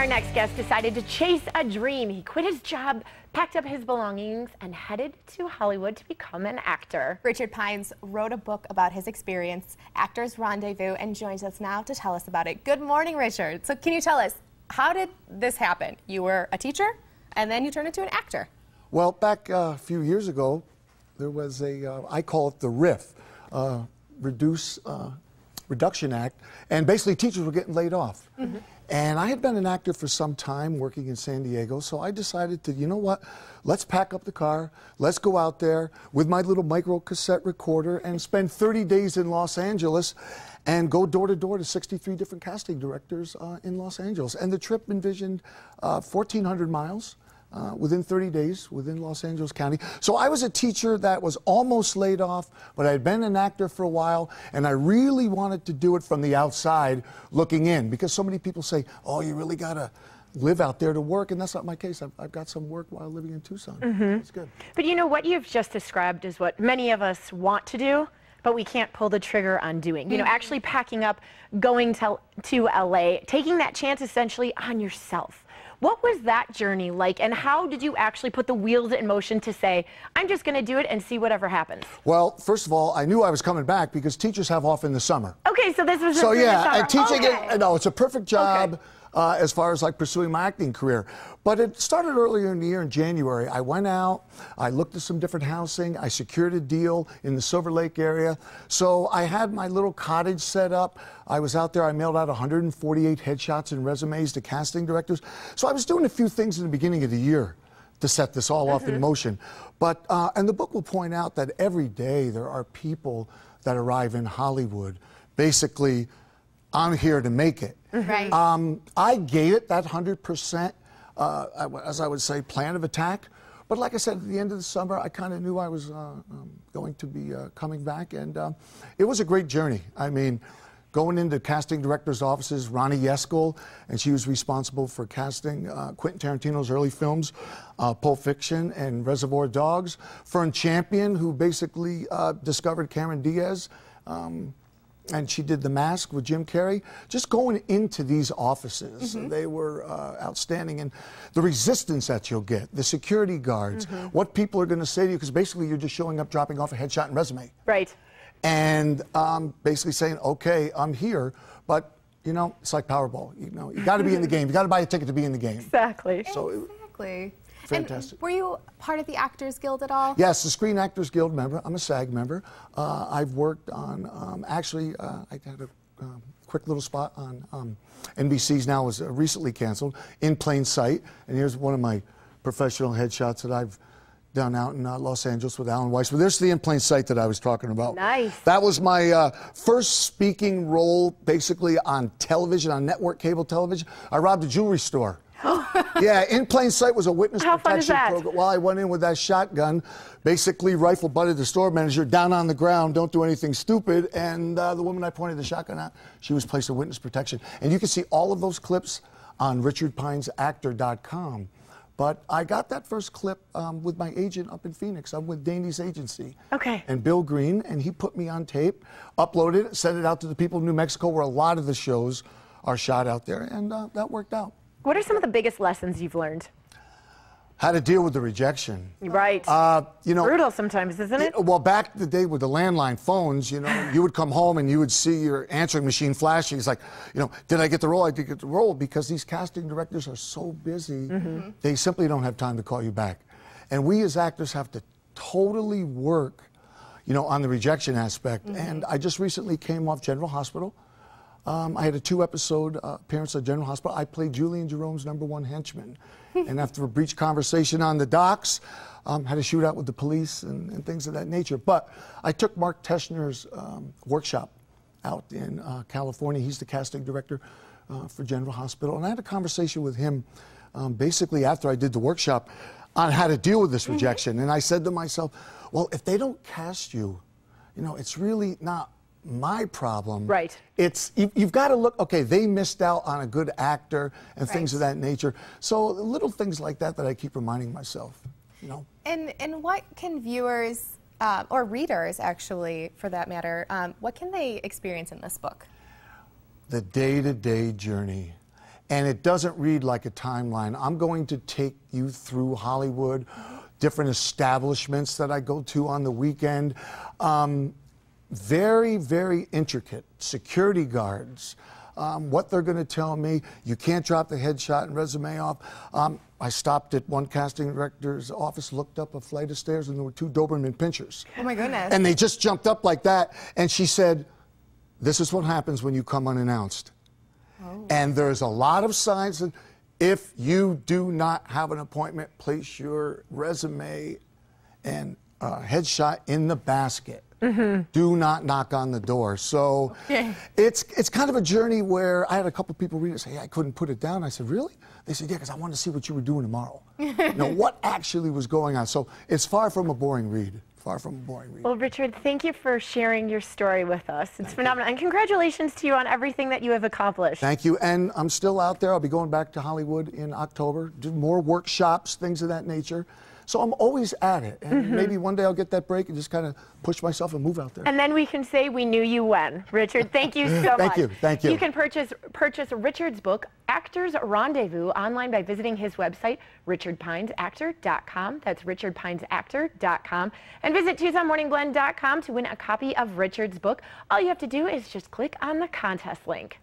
Our next guest decided to chase a dream. He quit his job, packed up his belongings, and headed to Hollywood to become an actor. Richard Pines wrote a book about his experience, Actors Rendezvous, and joins us now to tell us about it. Good morning, Richard. So can you tell us, how did this happen? You were a teacher, and then you turned into an actor. Well, back a few years ago, there was I call it the RIF, Reduction Act, and basically teachers were getting laid off. Mm-hmm. And I had been an actor for some time working in San Diego, so I decided to, you know what, let's pack up the car, let's go out there with my little micro cassette recorder and spend 30 days in Los Angeles and go door to door to 63 different casting directors in Los Angeles. And the trip envisioned 1,400 miles. Within 30 days, within Los Angeles County. So I was a teacher that was almost laid off, but I had been an actor for a while, and I really wanted to do it from the outside looking in, because so many people say, oh, you really got to live out there to work, and that's not my case. I've got some work while living in Tucson. Mm-hmm. It's good. But you know, what you've just described is what many of us want to do, but we can't pull the trigger on doing. You know, actually packing up, going to LA, taking that chance essentially on yourself. What was that journey like, and how did you actually put the wheels in motion to say, I'm just going to do it and see whatever happens? Well, first of all, I knew I was coming back because teachers have off in the summer. Okay, so this was so yeah, the summer. And teaching okay. No, it's a perfect job. Okay. As far as like pursuing my acting career. But it started earlier in the year in January. I went out, I looked at some different housing, I secured a deal in the Silver Lake area. So I had my little cottage set up. I was out there, I mailed out 148 headshots and resumes to casting directors. So I was doing a few things in the beginning of the year to set this all off in motion. But, and the book will point out that every day there are people that arrive in Hollywood, basically, I'm here to make it. Right. I gave it that 100%, as I would say, plan of attack. But like I said, at the end of the summer, I kind of knew I was going to be coming back, and it was a great journey. I mean, going into casting directors' offices, Ronnie Yeskel, and she was responsible for casting Quentin Tarantino's early films, Pulp Fiction and Reservoir Dogs. Fern Champion, who basically discovered Cameron Diaz, and she did The Mask with Jim Carrey. Just going into these offices, they were outstanding. And the resistance that you'll get, the security guards, what people are going to say to you, because basically you're just showing up, dropping off a headshot and resume. Right. And basically saying, okay, I'm here, but, you know, it's like Powerball. You know, you got to be in the game. You got to buy a ticket to be in the game. Exactly. So exactly. Fantastic. And were you part of the Actors Guild at all? Yes, the Screen Actors Guild member. I'm a SAG member. I've worked on, actually, I had a quick little spot on NBC's now was recently canceled, In Plain Sight. And here's one of my professional headshots that I've done out in Los Angeles with Alan Weiss. But there's the In Plain Sight that I was talking about. Nice. That was my first speaking role, basically, on television, on network cable television. I robbed a jewelry store. Yeah, In Plain Sight was a witness protection program. Well, I went in with that shotgun, basically rifle butted the store manager down on the ground, don't do anything stupid, and the woman I pointed the shotgun at, she was placed in witness protection. And you can see all of those clips on richardpinesactor.com. But I got that first clip with my agent up in Phoenix. I'm with Danny's agency. Okay. And Bill Green, and he put me on tape, uploaded it, sent it out to the people of New Mexico, where a lot of the shows are shot out there, and that worked out. What are some of the biggest lessons you've learned? How to deal with the rejection. Right. You know, brutal sometimes, isn't it? Well, back in the day with the landline phones, you know, you would come home and you would see your answering machine flashing. It's like, you know, did I get the role? I did get the role, because these casting directors are so busy, they simply don't have time to call you back. And we as actors have to totally work, you know, on the rejection aspect. And I just recently came off General Hospital. I had a 2-episode appearance at General Hospital. I played Julian Jerome's #1 henchman. And after a breach conversation on the docks, had a shootout with the police and things of that nature. But I took Mark Teschner's workshop out in California. He's the casting director for General Hospital. And I had a conversation with him basically after I did the workshop on how to deal with this rejection. And I said to myself, well, if they don't cast you, you know, it's really not my problem. Right. It's you've got to look, okay, they missed out on a good actor and things of that nature. So little things like that I keep reminding myself, you know. And what can viewers or readers, actually, for that matter, what can they experience in this book? The day-to-day journey and it doesn't read like a timeline. I'm going to take you through Hollywood, different establishments that I go to on the weekend. Very, very intricate. Security guards, what they're going to tell me. You can't drop the headshot and resume off. I stopped at one casting director's office, looked up a flight of stairs, and there were 2 Doberman pinschers. Oh my goodness. And they just jumped up like that. And she said, this is what happens when you come unannounced. Oh. And there's a lot of signs that if you do not have an appointment, place your resume and headshot in the basket. Mm-hmm. Do not knock on the door. So it's kind of a journey where I had a couple people read it and say, hey, I couldn't put it down. I said, really? They said, yeah, because I wanted to see what you were doing tomorrow. What actually was going on. So it's far from a boring read. Far from a boring read. Well, Richard, thank you for sharing your story with us. It's phenomenal. And congratulations to you on everything that you have accomplished. Thank you. And I'm still out there. I'll be going back to Hollywood in October, do more workshops, things of that nature. So I'm always at it. And maybe one day I'll get that break and just kind of push myself and move out there. And then we can say we knew you when. Richard, thank you so much. Thank you. Thank you. You can purchase Richard's book, Actors Rendezvous, online by visiting his website, richardpinesactor.com. That's richardpinesactor.com. And visit TucsonMorningBlend.com to win a copy of Richard's book. All you have to do is just click on the contest link.